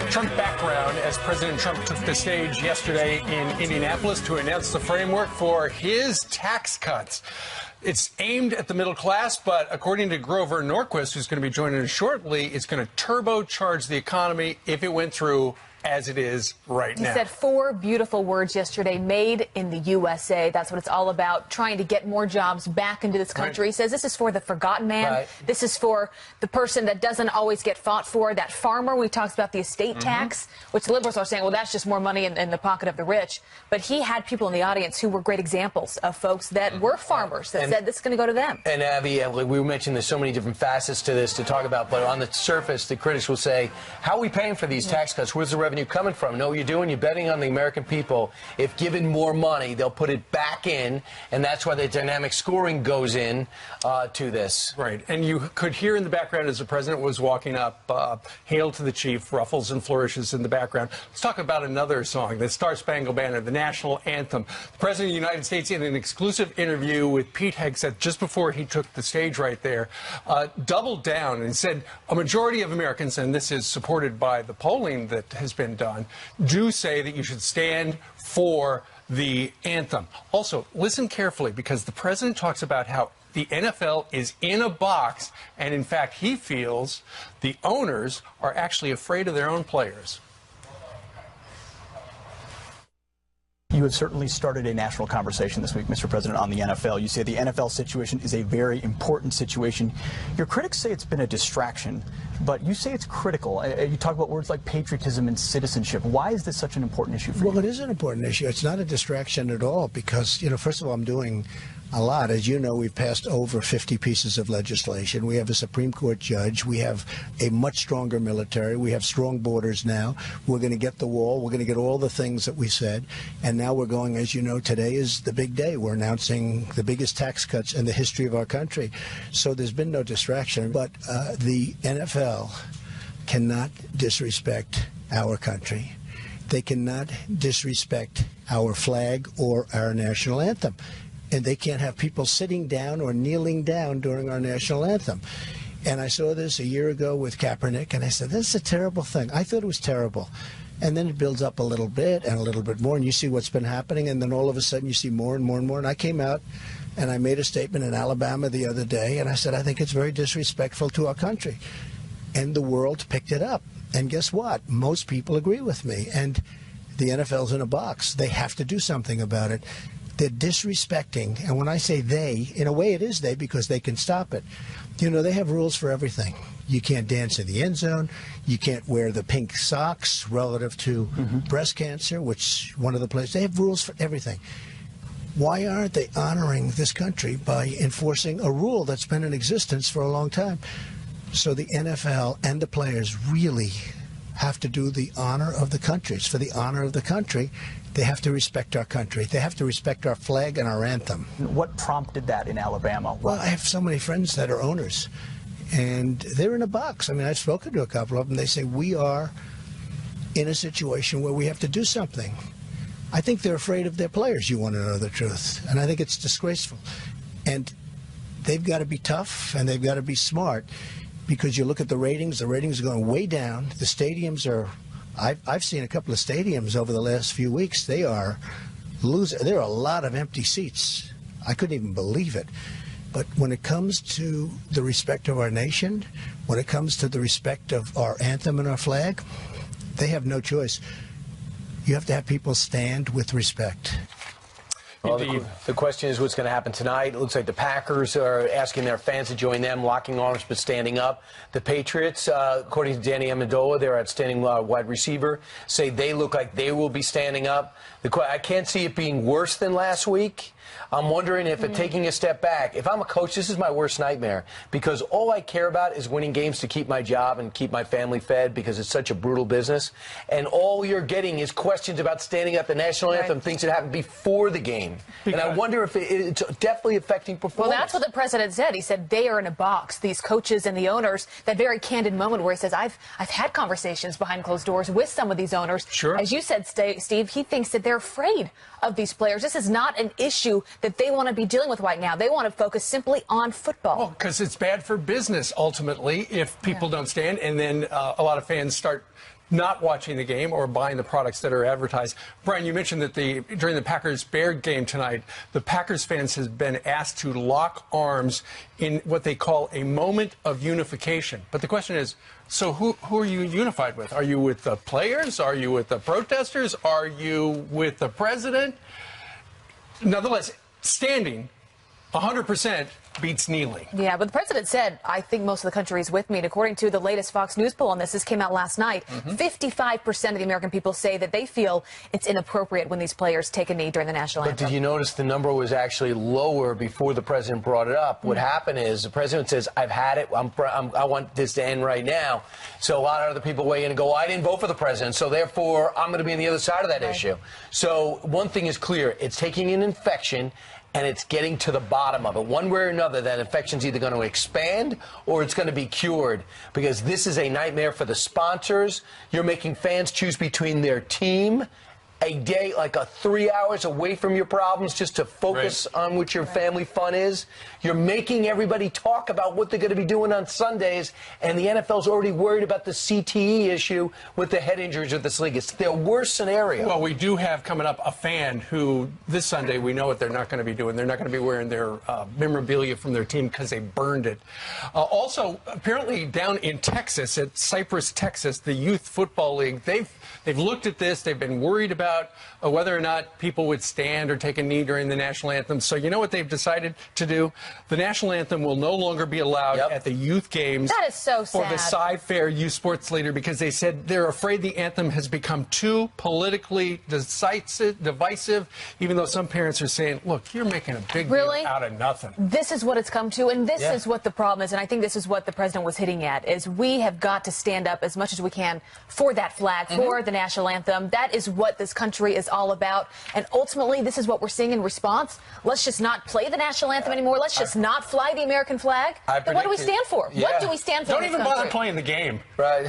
Trump background as President Trump took the stage yesterday in Indianapolis to announce the framework for his tax cuts. It's aimed at the middle class, but according to Grover Norquist, who's going to be joining us shortly, it's going to turbocharge the economy if it went through as it is right now. He said 4 beautiful words yesterday: made in the USA. That's what it's all about, trying to get more jobs back into this country. Right. He says this is for the forgotten man. Right. This is for the person that doesn't always get fought for, that farmer. We talked about the estate tax, which liberals are saying, well, that's just more money in the pocket of the rich. But he had people in the audience who were great examples of folks that were farmers that said this is going to go to them. And Abby, we mentioned there's so many different facets to this to talk about, but on the surface, the critics will say, how are we paying for these tax cuts? Where's the revenue coming from? No, you're doing, you're betting on the American people. If given more money, they'll put it back in, and that's why the dynamic scoring goes in to this. Right, and you could hear in the background as the president was walking up, hail to the chief, ruffles and flourishes in the background. Let's talk about another song, the Star Spangled Banner, the national anthem. The President of the United States, in an exclusive interview with Pete Hegseth just before he took the stage right there, doubled down and said a majority of Americans, and this is supported by the polling that has been done, do say that you should stand for the anthem. Also, listen carefully, because the president talks about how the NFL is in a box, and in fact, he feels the owners are actually afraid of their own players. You have certainly started a national conversation this week, Mr. President, on the NFL. You say the NFL situation is a very important situation. Your critics say it's been a distraction, but you say it's critical. You talk about words like patriotism and citizenship. Why is this such an important issue for you? Well, it is an important issue. It's not a distraction at all because, you know, first of all, I'm doing a lot. As you know, we've passed over 50 pieces of legislation. We have a Supreme Court judge. We have a much stronger military. We have strong borders now. We're going to get the wall. We're going to get all the things that we said. And now we're going, as you know, today is the big day. We're announcing the biggest tax cuts in the history of our country. So there's been no distraction. But the NFL cannot disrespect our country. They cannot disrespect our flag or our national anthem. And they can't have people sitting down or kneeling down during our national anthem. And I saw this a year ago with Kaepernick, and I said, this is a terrible thing. I thought it was terrible. And then it builds up a little bit and a little bit more, and you see what's been happening, and then all of a sudden you see more and more and more. And I came out and I made a statement in Alabama the other day, and I said, I think it's very disrespectful to our country. And the world picked it up. And guess what? Most people agree with me. And the NFL's in a box. They have to do something about it. They're disrespecting, and when I say they, in a way it is they because they can stop it. You know, they have rules for everything. You can't dance in the end zone. You can't wear the pink socks relative to breast cancer, which one of the places. They have rules for everything. Why aren't they honoring this country by enforcing a rule that's been in existence for a long time? So the NFL and the players really have to do the honor of the country. It's for the honor of the country. They have to respect our country. They have to respect our flag and our anthem. What prompted that in Alabama? Well, I have so many friends that are owners, and they're in a box. I mean, I've spoken to a couple of them. They say, we are in a situation where we have to do something. I think they're afraid of their players, you want to know the truth. And I think it's disgraceful. And they've got to be tough, and they've got to be smart, because you look at the ratings are going way down. The stadiums are... I've seen a couple of stadiums over the last few weeks. They are losing. There are a lot of empty seats. I couldn't even believe it. But when it comes to the respect of our nation, when it comes to the respect of our anthem and our flag, they have no choice. You have to have people stand with respect. Well, the question is what's going to happen tonight. It looks like the Packers are asking their fans to join them, locking arms but standing up. The Patriots, according to Danny Amendola, their outstanding wide receiver, say they look like they will be standing up. I can't see it being worse than last week. I'm wondering if taking a step back, if I'm a coach, this is my worst nightmare, because all I care about is winning games to keep my job and keep my family fed, because it's such a brutal business. And all you're getting is questions about standing up the national anthem, things that happened before the game. And I wonder if it's definitely affecting performance. Well, that's what the president said. He said they are in a box, these coaches and the owners. That very candid moment where he says, I've had conversations behind closed doors with some of these owners. Sure. As you said, Steve, he thinks that they're afraid of these players. This is not an issue that they want to be dealing with right now. They want to focus simply on football. Well, because it's bad for business, ultimately, if people don't stand, and then a lot of fans start not watching the game or buying the products that are advertised. Brian, you mentioned that during the Packers-Bears game tonight, the Packers fans have been asked to lock arms in what they call a moment of unification. But the question is, so who are you unified with? Are you with the players? Are you with the protesters? Are you with the president? Nonetheless, standing 100% beats kneeling. Yeah, but the president said, I think most of the country is with me. And according to the latest Fox News poll on this came out last night, 55% of the American people say that they feel it's inappropriate when these players take a knee during the national anthem. But did you notice the number was actually lower before the president brought it up? What happened is the president says, I've had it. I want this to end right now. So a lot of other people weigh in and go, I didn't vote for the president, so therefore I'm going to be on the other side of that issue. So one thing is clear. It's taking an infection and it's getting to the bottom of it. One way or another, that infection's either going to expand or it's going to be cured, because this is a nightmare for the sponsors. You're making fans choose between their team a day, like 3 hours away from your problems, just to focus on what your family fun is. You're making everybody talk about what they're going to be doing on Sundays, and the NFL's already worried about the CTE issue with the head injuries of this league. It's their worst scenario. Well, we do have coming up a fan who this Sunday we know what they're not going to be doing. They're not going to be wearing their memorabilia from their team because they burned it. Also, apparently down in Texas, at Cypress, Texas, the Youth Football League, they've looked at this. They've been worried about whether or not people would stand or take a knee during the national anthem. So you know what they've decided to do? The national anthem will no longer be allowed at the youth games. That is so sad. For the Cy-Fair youth sports leader, because they said they're afraid the anthem has become too politically divisive, even though some parents are saying, look, you're making a big deal out of nothing. This is what it's come to, and this is what the problem is, and I think this is what the president was hitting at, is we have got to stand up as much as we can for that flag, for the national anthem. That is what this country is all about, and ultimately this is what we're seeing in response. Let's just not play the national anthem anymore. Let's just not fly the American flag. Then what do we stand for? What do we stand for? Don't even bother playing the game. Right.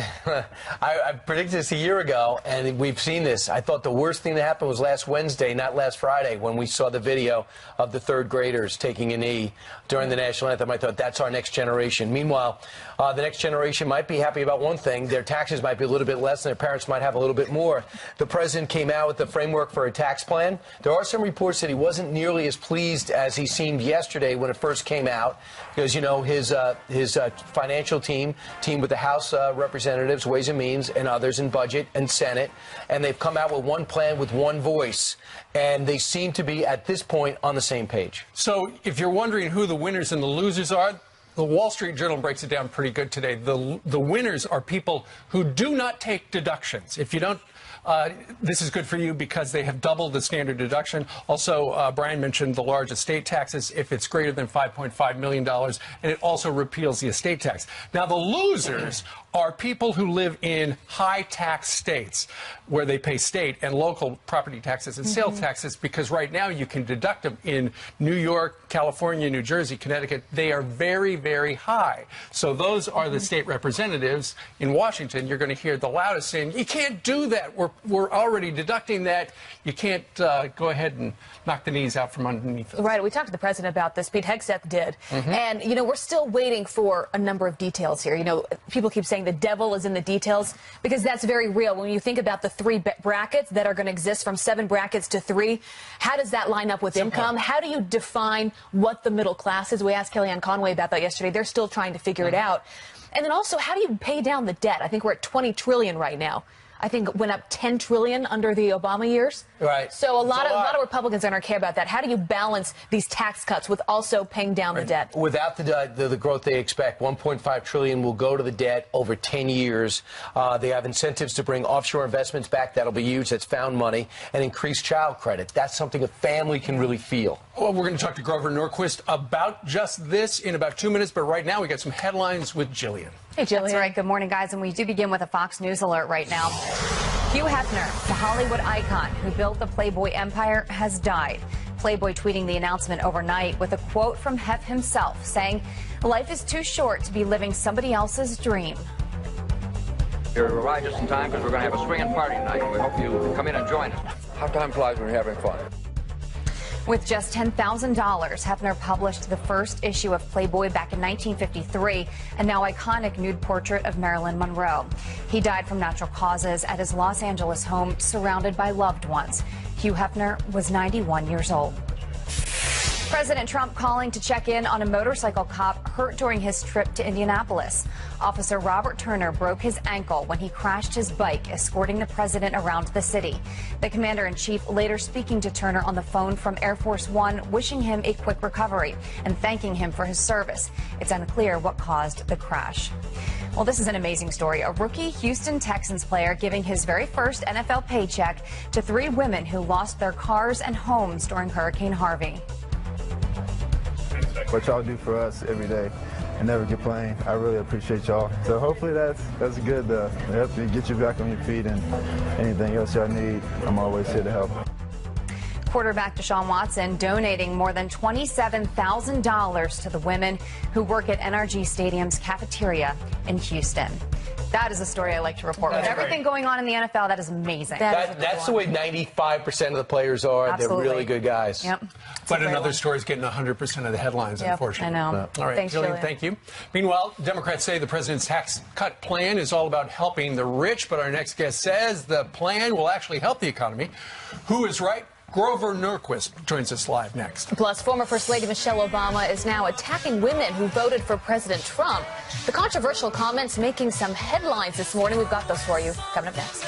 I predicted this a year ago, and we've seen this. I thought the worst thing that happened was last Wednesday, not last Friday, when we saw the video of the third graders taking a knee during the national anthem. I thought, that's our next generation. Meanwhile, the next generation might be happy about one thing. Their taxes might be a little bit less, and their parents might have a little bit more. The president came out with the framework for a tax plan. There are some reports that he wasn't nearly as pleased as he seemed yesterday when it first came out, because, you know, his financial team with the House Representatives, Ways and Means, and others in Budget and Senate, and they've come out with one plan with one voice, and they seem to be, at this point, on the same page. So if you're wondering who the winners and the losers are, the Wall Street Journal breaks it down pretty good today. The winners are people who do not take deductions. If you don't, this is good for you because they have doubled the standard deduction. Also, Brian mentioned the large estate taxes if it's greater than $5.5 million, and it also repeals the estate tax. Now, the losers are people who live in high-tax states where they pay state and local property taxes and sales taxes, because right now you can deduct them in New York, California, New Jersey, Connecticut. They are very, very high. So those are the state representatives in Washington. You're going to hear the loudest saying, you can't do that. We're already deducting that. You can't go ahead and knock the knees out from underneath us. Right. We talked to the president about this. Pete Hegseth did. And, you know, we're still waiting for a number of details here. You know, people keep saying the devil is in the details, because that's very real. When you think about the three brackets that are going to exist, from 7 brackets to 3, how does that line up with income? How do you define what the middle class is? We asked Kellyanne Conway about that yesterday. They're still trying to figure it out. And then also, how do you pay down the debt? I think we're at $20 trillion right now. I think it went up $10 trillion under the Obama years. Right. So a lot of Republicans are going to care about that. How do you balance these tax cuts with also paying down the debt? Without the growth they expect, $1.5 trillion will go to the debt over 10 years. They have incentives to bring offshore investments back. That'll be huge. That's found money. And increased child credit. That's something a family can really feel. Well, we're going to talk to Grover Norquist about just this in about 2 minutes. But right now, we got some headlines with Jillian. Hey, Jillian. That's right. Good morning, guys. And we do begin with a Fox News alert right now. Hugh Hefner, the Hollywood icon who built the Playboy empire, has died. Playboy tweeting the announcement overnight with a quote from Hef himself saying, "Life is too short to be living somebody else's dream." You arrived just in time because we're going to have a swinging party tonight. We hope you come in and join us. How time flies when you're having fun. With just $10,000, Hefner published the first issue of Playboy back in 1953, a now iconic nude portrait of Marilyn Monroe. He died from natural causes at his Los Angeles home, surrounded by loved ones. Hugh Hefner was 91 years old. President Trump calling to check in on a motorcycle cop hurt during his trip to Indianapolis. Officer Robert Turner broke his ankle when he crashed his bike, escorting the president around the city. The commander-in-chief later speaking to Turner on the phone from Air Force One, wishing him a quick recovery and thanking him for his service. It's unclear what caused the crash. Well, this is an amazing story. A rookie Houston Texans player giving his very first NFL paycheck to 3 women who lost their cars and homes during Hurricane Harvey. What y'all do for us every day and never complain. I really appreciate y'all. So hopefully that's good to help you get you back on your feet, and anything else y'all need, I'm always here to help. Quarterback Deshaun Watson donating more than $27,000 to the women who work at NRG Stadium's cafeteria in Houston. That is a story I like to report. With everything going on in the NFL, that is amazing. That's the way 95% of the players are. Absolutely. They're really good guys. Yep. But another story is getting 100% of the headlines, unfortunately. I know. All right, Thanks, Jillian, thank you. Meanwhile, Democrats say the president's tax cut plan is all about helping the rich, but our next guest says the plan will actually help the economy. Who is right? Grover Norquist joins us live next. Plus, former First Lady Michelle Obama is now attacking women who voted for President Trump. The controversial comments making some headlines this morning. We've got those for you coming up next.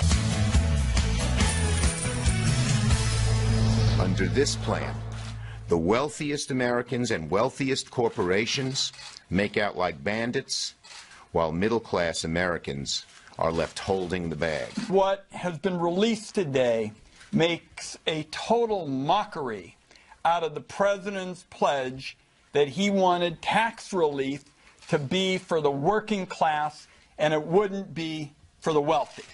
Under this plan, the wealthiest Americans and wealthiest corporations make out like bandits, while middle-class Americans are left holding the bag. What has been released today makes a total mockery out of the president's pledge that he wanted tax relief to be for the working class and it wouldn't be for the wealthy.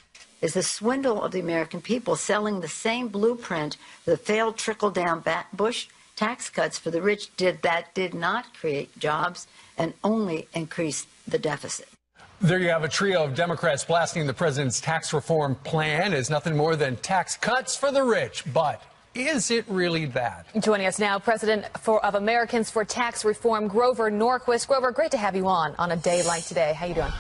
Is the swindle of the American people selling the same blueprint that failed trickle-down Bush tax cuts for the rich did not create jobs and only increase the deficit. There you have a trio of Democrats blasting the president's tax reform plan as nothing more than tax cuts for the rich. But is it really that? Joining us now, President of Americans for Tax Reform, Grover Norquist. Grover, great to have you on a day like today. How you doing?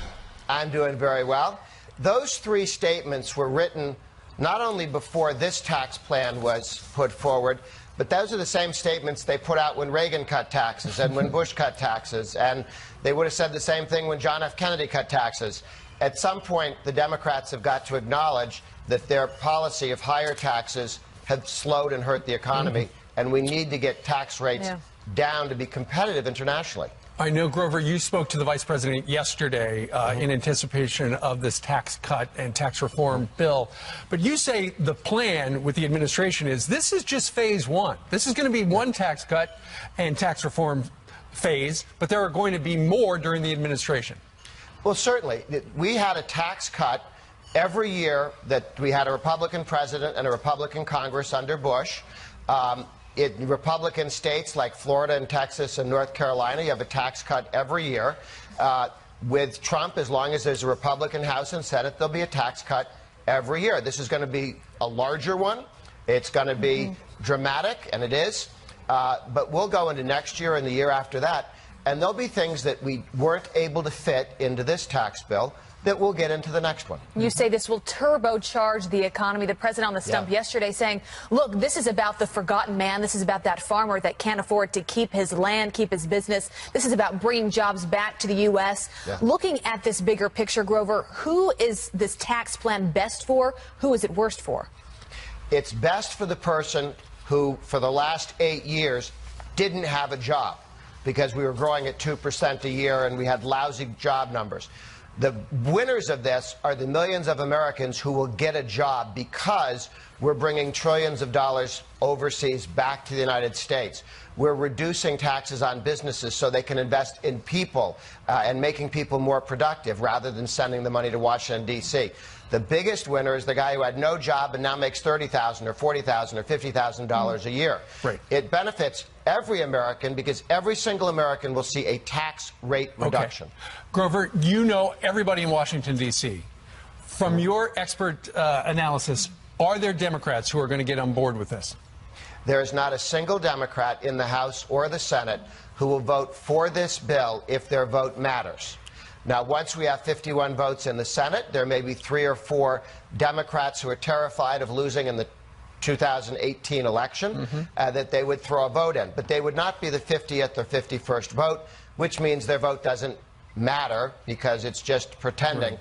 I'm doing very well. Those 3 statements were written not only before this tax plan was put forward, but those are the same statements they put out when Reagan cut taxes and when Bush cut taxes. And they would have said the same thing when John F. Kennedy cut taxes. At some point, the Democrats have got to acknowledge that their policy of higher taxes have slowed and hurt the economy, and we need to get tax rates down to be competitive internationally. I know, Grover, you spoke to the vice president yesterday in anticipation of this tax cut and tax reform bill. But you say the plan with the administration is this is just phase 1. This is going to be one tax cut and tax reform phase, but there are going to be more during the administration. Well, certainly. We had a tax cut every year that we had a Republican president and a Republican Congress under Bush. In Republican states like Florida and Texas and North Carolina, you have a tax cut every year. With Trump, as long as there's a Republican House and Senate, there'll be a tax cut every year. This is going to be a larger one. It's going to be dramatic, and it is. But we'll go into next year and the year after that, and there'll be things that we weren't able to fit into this tax bill that we'll get into the next one. You say this will turbocharge the economy. The president on the stump yesterday saying, look, this is about the forgotten man. This is about that farmer that can't afford to keep his land, keep his business. This is about bringing jobs back to the U.S. Looking at this bigger picture, Grover, who is this tax plan best for? Who is it worst for? It's best for the person who, for the last 8 years, didn't have a job because we were growing at 2% a year and we had lousy job numbers. The winners of this are the millions of Americans who will get a job because we're bringing trillions of dollars overseas back to the United States. We're reducing taxes on businesses so they can invest in people and making people more productive rather than sending the money to Washington, D.C. The biggest winner is the guy who had no job and now makes $30,000 or $40,000 or $50,000 a year. Right. It benefits every American because every single American will see a tax rate reduction. Grover, you know everybody in Washington, D.C. From your expert analysis, are there Democrats who are going to get on board with this? There is not a single Democrat in the House or the Senate who will vote for this bill if their vote matters. Now, once we have 51 votes in the Senate, there may be 3 or 4 Democrats who are terrified of losing in the 2018 election, that they would throw a vote in. But they would not be the 50th or 51st vote, which means their vote doesn't matter because it's just pretending.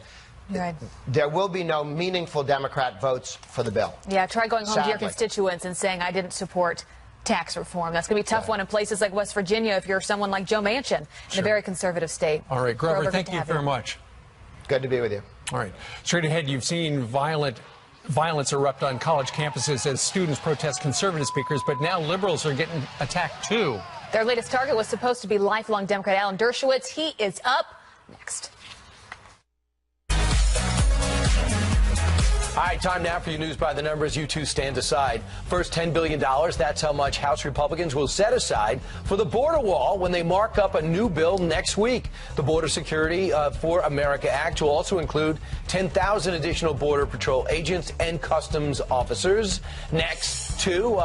Right. There will be no meaningful Democrat votes for the bill. Yeah, try going home Sadly. to your constituents and saying, I didn't support tax reform. That's going to be a tough one in places like West Virginia if you're someone like Joe Manchin in a very conservative state. All right, Grover, thank you very much. Good to be with you. All right. Straight ahead, you've seen violence erupt on college campuses as students protest conservative speakers, but now liberals are getting attacked too. Their latest target was supposed to be lifelong Democrat Alan Dershowitz. He is up next. All right, time now for your news by the numbers. You two stand aside. First, $10 billion. That's how much House Republicans will set aside for the border wall when they mark up a new bill next week. The Border Security for America Act will also include 10,000 additional Border Patrol agents and customs officers. Next, two.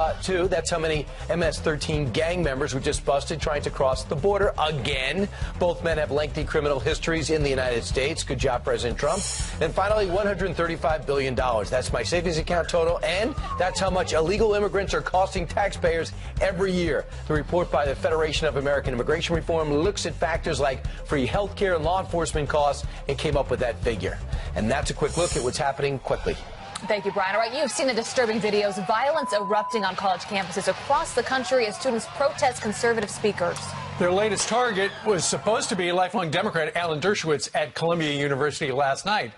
That's how many MS-13 gang members were just busted trying to cross the border again. Both men have lengthy criminal histories in the United States. Good job, President Trump. And finally, $135 billion. That's my savings account total, and that's how much illegal immigrants are costing taxpayers every year. The report by the Federation of American Immigration Reform looks at factors like free health care and law enforcement costs and came up with that figure. And that's a quick look at what's happening quickly. Thank you, Brian. All right, you've seen the disturbing videos, violence erupting on college campuses across the country as students protest conservative speakers. Their latest target was supposed to be lifelong Democrat Alan Dershowitz at Columbia University last night.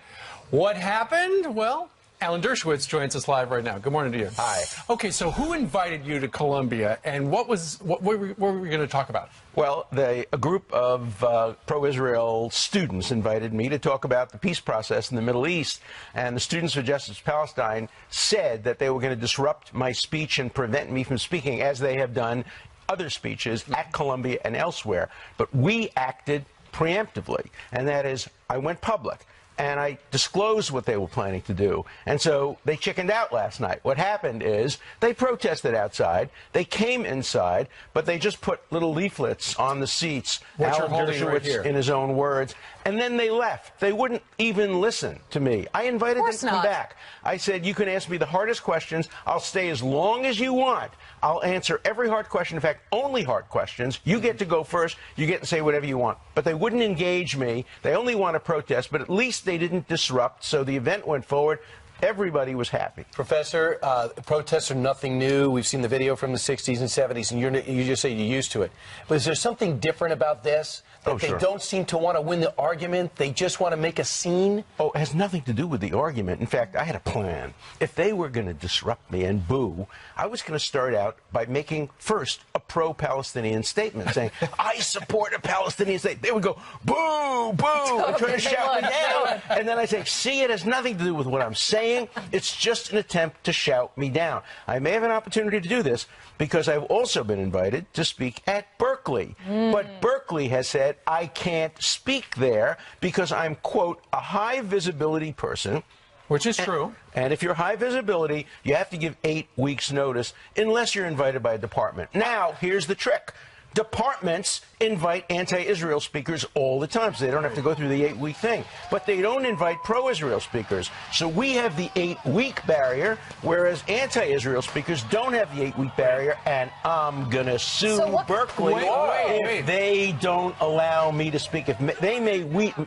What happened? Well, Alan Dershowitz joins us live right now. Good morning to you. Hi. Okay, so who invited you to Columbia, and what were we going to talk about? Well, a group of pro-Israel students invited me to talk about the peace process in the Middle East, and the Students for Justice Palestine said that they were going to disrupt my speech and prevent me from speaking, as they have done other speeches at Columbia and elsewhere. But we acted preemptively, and that is, I went public. And I disclosed what they were planning to do. And so they chickened out last night. What happened is they protested outside. They came inside, but they just put little leaflets on the seats. What you're holding right here. In his own words. And then they left. They wouldn't even listen to me. I invited them to come back. I said, you can ask me the hardest questions. I'll stay as long as you want. I'll answer every hard question. In fact, only hard questions. You get to go first. You get to say whatever you want. But they wouldn't engage me. They only want to protest. But at least they didn't disrupt. So the event went forward. Everybody was happy. Professor, protests are nothing new. We've seen the video from the 60s and 70s, and you just say you're used to it. But is there something different about this? That they don't seem to want to win the argument? They just want to make a scene? Oh, it has nothing to do with the argument. In fact, I had a plan. If they were going to disrupt me and boo, I was going to start out by making first a pro-Palestinian statement, saying, I support a Palestinian state. They would go, boo, boo, and try to shout me down. And then I say, see, it has nothing to do with what I'm saying. It's just an attempt to shout me down. I may have an opportunity to do this because I've also been invited to speak at Berkeley. But Berkeley has said I can't speak there because I'm, quote, a high visibility person. Which is true. And if you're high visibility, you have to give 8 weeks notice unless you're invited by a department. Now, here's the trick. Departments invite anti-Israel speakers all the time, so they don't have to go through the 8-week thing. But they don't invite pro-Israel speakers. So we have the 8-week barrier, whereas anti-Israel speakers don't have the 8-week barrier, and I'm going to sue Berkeley if they don't allow me to speak. If they may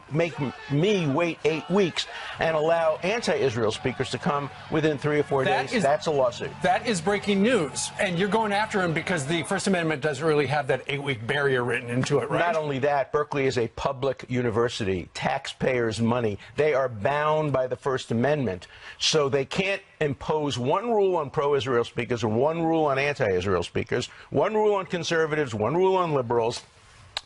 make me wait 8 weeks and allow anti-Israel speakers to come within 3 or 4 days, that's a lawsuit. That is breaking news, and you're going after him because the First Amendment doesn't really have that 8-week barrier written into it, right? Not only that, Berkeley is a public university, taxpayers' money. They are bound by the First Amendment, so they can't impose one rule on pro-Israel speakers and one rule on anti-Israel speakers, one rule on conservatives, one rule on liberals.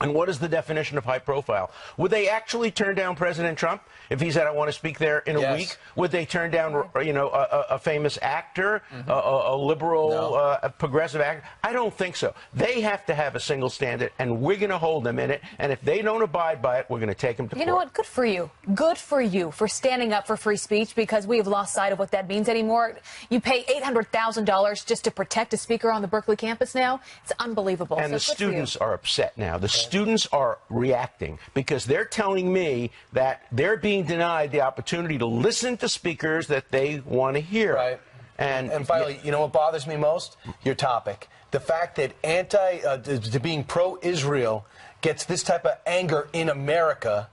And what is the definition of high profile? Would they actually turn down President Trump if he said, I want to speak there in a week? Would they turn down, you know, a famous actor, a liberal, a progressive actor? I don't think so. They have to have a single standard, and we're going to hold them in it. And if they don't abide by it, we're going to take them to court. You know what? Good for you. Good for you for standing up for free speech, because we have lost sight of what that means anymore. You pay $800,000 just to protect a speaker on the Berkeley campus now. It's unbelievable. And so the students are upset now. The students are reacting because they're telling me that they're being denied the opportunity to listen to speakers that they want to hear. Right. And finally, you know what bothers me most? Your topic. The fact that being pro-Israel gets this type of anger in America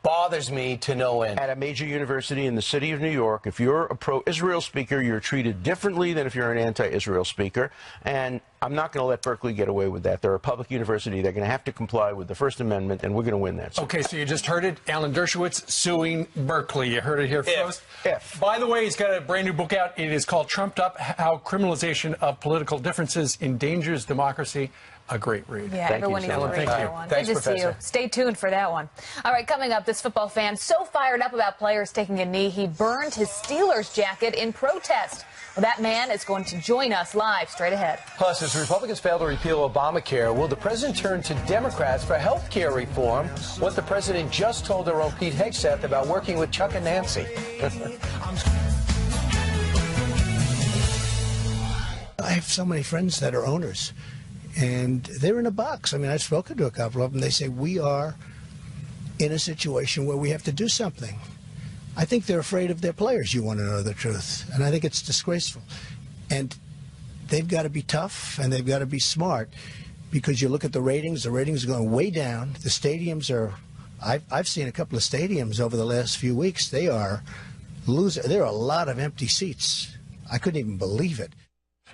bothers me to no end. At a major university in the city of New York, if you're a pro-Israel speaker, you're treated differently than if you're an anti-Israel speaker. And I'm not going to let Berkeley get away with that. They're a public university. They're going to have to comply with the First Amendment, and we're going to win that. Okay, so you just heard it. Alan Dershowitz suing Berkeley. You heard it here first. By the way, he's got a brand new book out. It is called Trumped Up, How Criminalization of Political Differences Endangers Democracy. A great read. Yeah, everyone needs to read that one. Thanks, Good to see you. Stay tuned for that one. All right, coming up, this football fan so fired up about players taking a knee, he burned his Steelers jacket in protest. Well, that man is going to join us live straight ahead. Plus, as Republicans fail to repeal Obamacare, will the president turn to Democrats for health care reform? What the president just told our own Pete Hegseth about working with Chuck and Nancy. I have so many friends that are owners, and they're in a box. I mean, I've spoken to a couple of them. They say, we are in a situation where we have to do something. I think they're afraid of their players, you want to know the truth. And I think it's disgraceful. And they've got to be tough, and they've got to be smart, because you look at the ratings are going way down. The stadiums are, I've seen a couple of stadiums over the last few weeks. They are losing. There are a lot of empty seats. I couldn't even believe it.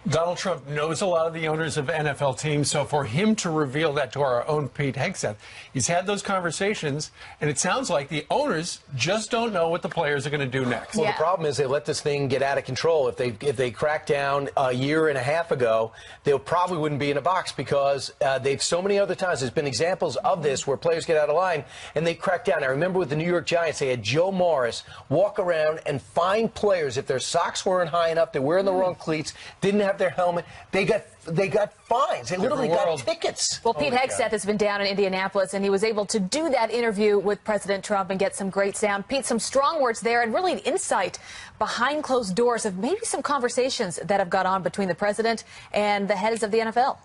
Donald Trump knows a lot of the owners of NFL teams, so for him to reveal that to our own Pete Hegseth, he's had those conversations, and it sounds like the owners just don't know what the players are going to do next. Well, the problem is they let this thing get out of control. If they cracked down a year and a half ago, they probably wouldn't be in a box, because they've so many other times. There's been examples of this where players get out of line and they crack down. I remember with the New York Giants, they had Joe Morris walk around and find players if their socks weren't high enough, they're wearing the wrong cleats, didn't have their helmet, they got fines. They literally got tickets. Well, Pete Hegseth has been down in Indianapolis, and he was able to do that interview with President Trump and get some great sound. Pete, some strong words there, and really an insight behind closed doors of maybe some conversations that have gone on between the president and the heads of the NFL.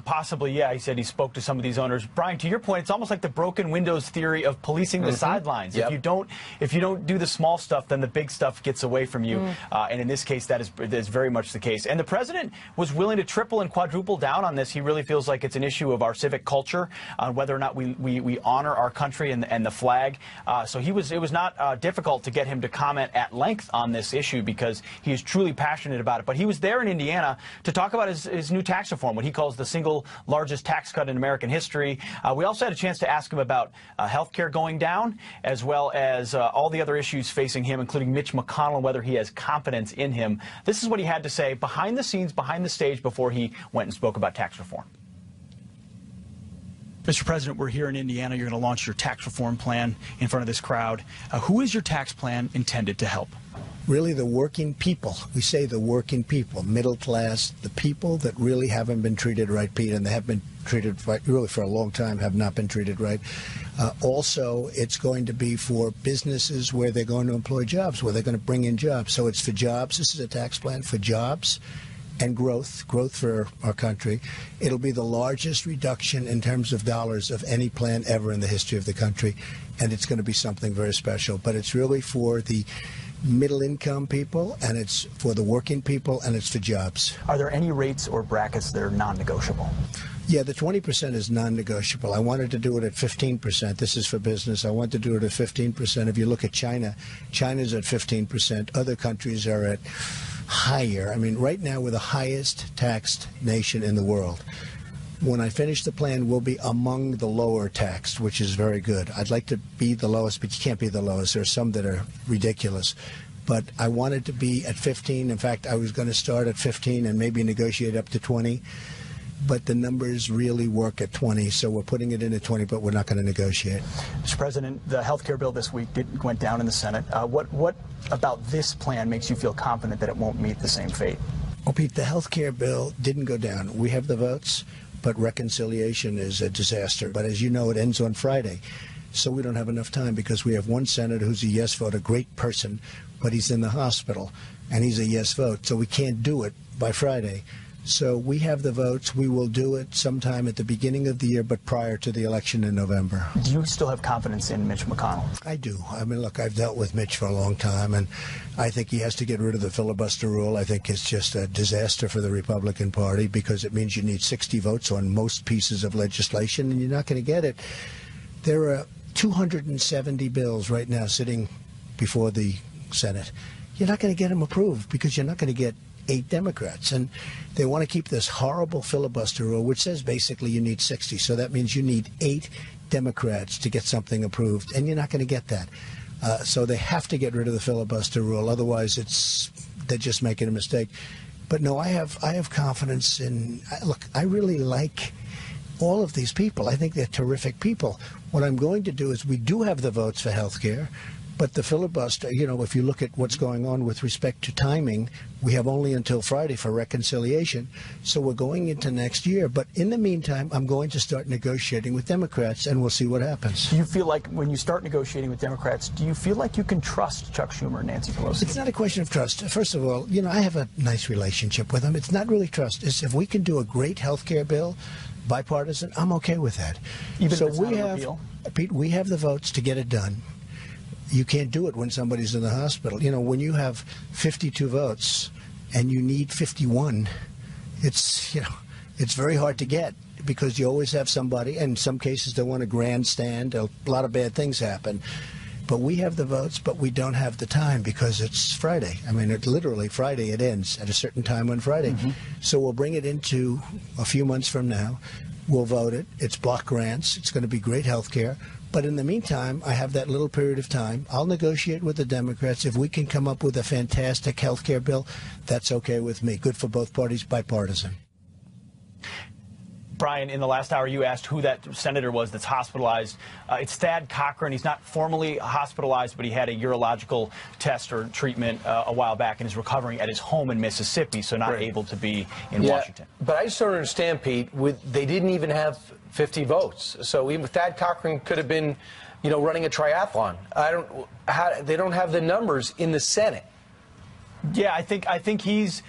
Possibly, yeah. He said he spoke to some of these owners. Brian, to your point, it's almost like the broken windows theory of policing the sidelines. Yep. If you don't do the small stuff, then the big stuff gets away from you. And in this case, that is very much the case. And the president was willing to triple and quadruple down on this. He really feels like it's an issue of our civic culture, on whether or not we honor our country and the flag. So it was not difficult to get him to comment at length on this issue, because he is truly passionate about it. But he was there in Indiana to talk about his new tax reform, what he calls the single largest tax cut in American history. We also had a chance to ask him about health care going down, as well as all the other issues facing him, including Mitch McConnell, and whether he has confidence in him. This is what he had to say behind the scenes, behind the stage, before he went and spoke about tax reform. Mr. President, we're here in Indiana. You're going to launch your tax reform plan in front of this crowd. Who is your tax plan intended to help? Really the working people. We say the working people, middle class, the people that really haven't been treated right, Pete, and they have been treated right, really for a long time, have not been treated right. Also, it's going to be for businesses where they're going to employ jobs, where they're going to bring in jobs. So it's for jobs. This is a tax plan for jobs and growth for our country. It'll be the largest reduction in terms of dollars of any plan ever in the history of the country, and it's going to be something very special. But it's really for the middle-income people, and it's for the working people, and it's for jobs. Are there any rates or brackets that are non-negotiable? Yeah, the 20% is non-negotiable. I wanted to do it at 15%. This is for business. I want to do it at 15%. If you look at China, China's at 15%. Other countries are at higher. I mean, right now we're the highest taxed nation in the world. When I finish the plan, we'll be among the lower taxed, which is very good. I'd like to be the lowest, but you can't be the lowest. There are some that are ridiculous. But I wanted to be at 15. In fact, I was going to start at 15 and maybe negotiate up to 20. but the numbers really work at 20, so we're putting it in at 20, but we're not going to negotiate. Mr. President, the health care bill this week went down in the Senate. What about this plan makes you feel confident that it won't meet the same fate? Oh, Pete, the health care bill didn't go down. We have the votes, but reconciliation is a disaster. But as you know, it ends on Friday, so we don't have enough time because we have one senator who's a yes vote, a great person, but he's in the hospital, and he's a yes vote, so we can't do it by Friday. So we have the votes. We will do it sometime at the beginning of the year, but prior to the election in November. Do you still have confidence in Mitch McConnell? I do. I mean, look, I've dealt with Mitch for a long time, and I think he has to get rid of the filibuster rule. I think it's just a disaster for the Republican Party because it means you need 60 votes on most pieces of legislation, and you're not going to get it. There are 270 bills right now sitting before the Senate. You're not going to get them approved because you're not going to get 8 Democrats, and they want to keep this horrible filibuster rule, which says basically you need 60. So that means you need 8 Democrats to get something approved, and you're not going to get that. So they have to get rid of the filibuster rule. Otherwise, they're just making a mistake. But no, I have confidence in. Look, I really like all of these people. I think they're terrific people. What I'm going to do is we do have the votes for health care. But the filibuster, you know, if you look at what's going on with respect to timing, we have only until Friday for reconciliation. So we're going into next year. But in the meantime, I'm going to start negotiating with Democrats, and we'll see what happens. Do you feel like when you start negotiating with Democrats, do you feel like you can trust Chuck Schumer and Nancy Pelosi? It's not a question of trust. First of all, you know, I have a nice relationship with them. It's not really trust. It's if we can do a great health care bill, bipartisan, I'm okay with that. Even so if it's not a repeal? Pete, we have the votes to get it done. You can't do it when somebody's in the hospital. You know, when you have 52 votes and you need 51, it's very hard to get because you always have somebody, and in some cases they want a grandstand. A lot of bad things happen. But we have the votes, but we don't have the time because it's Friday. I mean, literally Friday it ends at a certain time on Friday. Mm-hmm. So we'll bring it into a few months from now. We'll vote it. It's block grants. It's going to be great health care. But in the meantime, I have that little period of time. I'll negotiate with the Democrats. If we can come up with a fantastic health care bill, that's okay with me. Good for both parties, bipartisan. Brian, in the last hour, you asked who that senator was that's hospitalized. It's Thad Cochran. He's not formally hospitalized, but he had a urological test or treatment a while back and is recovering at his home in Mississippi, so not able to be in Washington. But I just don't understand, Pete. They didn't even have 50 votes. So even Thad Cochran could have been, you know, running a triathlon. They don't have the numbers in the Senate. Yeah, I think he's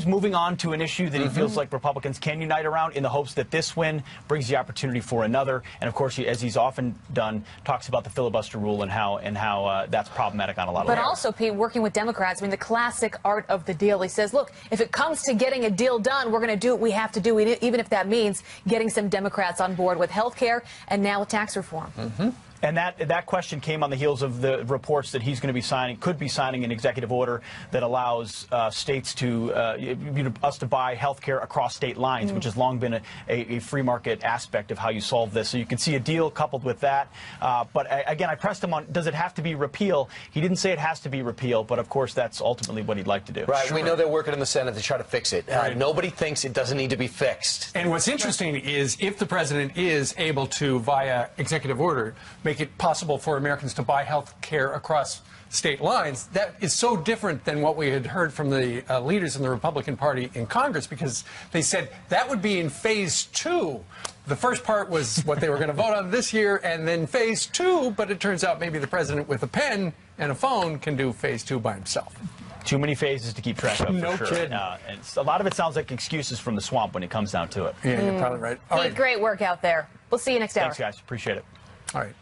moving on to an issue that he feels like Republicans can unite around in the hopes that this win brings the opportunity for another. And of course, as he's often done, talks about the filibuster rule and how that's problematic on a lot of levels. But also, Pete, working with Democrats, I mean, the classic art of the deal. He says, look, if it comes to getting a deal done, we're going to do what we have to do, even if that means getting some Democrats on board with health care and now with tax reform. And that question came on the heels of the reports that he's going to be could be signing an executive order that allows states to, us to buy health care across state lines, which has long been a free market aspect of how you solve this. So you can see a deal coupled with that. But again, I pressed him on, does it have to be repeal? He didn't say it has to be repeal, but of course that's ultimately what he'd like to do. Right. Sure. We know they're working in the Senate to try to fix it. Nobody thinks it doesn't need to be fixed. And what's interesting is if the president is able to, via executive order, make it possible for Americans to buy health care across state lines, that is so different than what we had heard from the leaders in the Republican Party in Congress, because they said that would be in phase 2. The first part was what they were going to vote on this year, and then phase 2, but it turns out maybe the president with a pen and a phone can do phase 2 by himself. Too many phases to keep track of, no for sure. kidding. And a lot of it sounds like excuses from the swamp when it comes down to it. Yeah, you're probably right. All right. Great work out there. We'll see you next hour. Thanks, guys. Appreciate it. All right.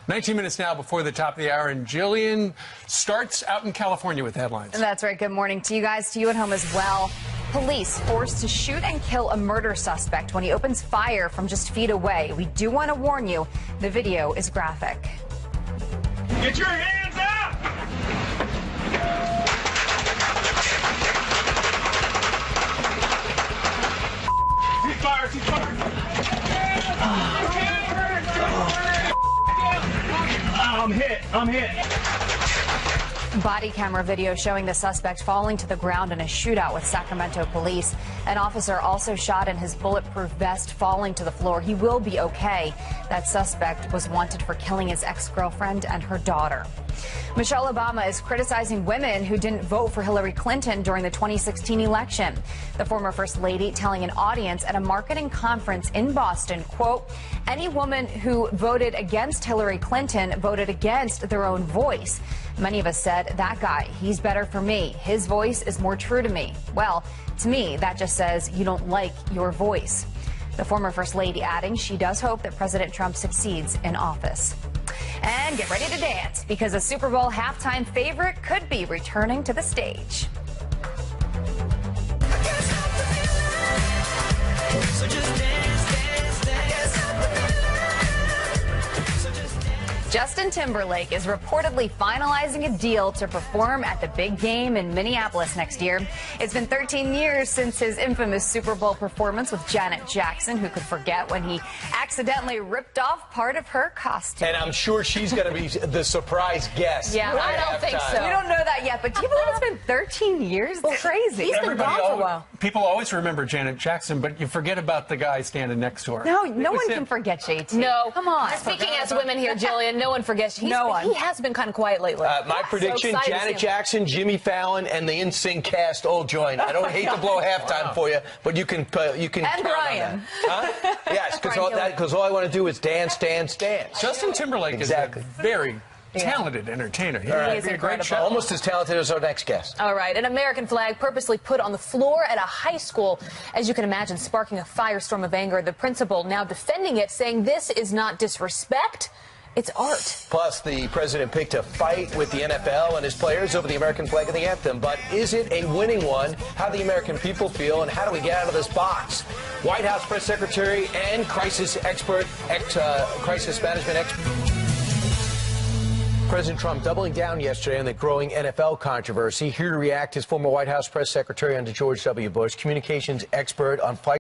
19 minutes now before the top of the hour, and Jillian starts out in California with headlines. That's right. Good morning to you guys, to you at home as well. Police forced to shoot and kill a murder suspect when he opens fire from just feet away. We do want to warn you, the video is graphic. Get your hands up! He's fired, he's fired! I'm hit. Body camera video showing the suspect falling to the ground in a shootout with Sacramento police. An officer also shot in his bulletproof vest, falling to the floor. He will be okay. That suspect was wanted for killing his ex-girlfriend and her daughter. Michelle Obama is criticizing women who didn't vote for Hillary Clinton during the 2016 election. The former First Lady telling an audience at a marketing conference in Boston, quote, "Any woman who voted against Hillary Clinton voted against their own voice. Many of us said, that guy, he's better for me. His voice is more true to me." Well, to me, that just says you don't like your voice. The former First Lady adding she does hope that President Trump succeeds in office. And get ready to dance, because a Super Bowl halftime favorite could be returning to the stage. Justin Timberlake is reportedly finalizing a deal to perform at the big game in Minneapolis next year. It's been 13 years since his infamous Super Bowl performance with Janet Jackson. Who could forget when he accidentally ripped off part of her costume? And I'm sure she's going to be the surprise guest. Yeah, I don't think so. We don't know that yet, but do you believe it's been 13 years? It's crazy. He's been gone for a while. People always remember Janet Jackson, but you forget about the guy standing next to her. No one can forget JT. No. Come on. Speaking as women here, Jillian, no one forgets. He has been kind of quiet lately. My prediction, So Janet Jackson, Jimmy Fallon, and the NSYNC cast all join. I don't hate to blow halftime for you, but you can count And Brian. on that. Huh? Yes, because all I want to do is dance, dance, dance. Justin Timberlake is a very talented entertainer. He is a great incredible. show. Almost as talented as our next guest. All right, an American flag purposely put on the floor at a high school, as you can imagine, sparking a firestorm of anger. The principal now defending it, saying this is not disrespect, it's art. Plus, the president picked a fight with the NFL and his players over the American flag and the anthem. But is it a winning one? How do the American people feel, and how do we get out of this box? White House press secretary and crisis management expert. President Trump doubling down yesterday on the growing NFL controversy. Here to react is former White House press secretary under George W. Bush, communications expert on fight.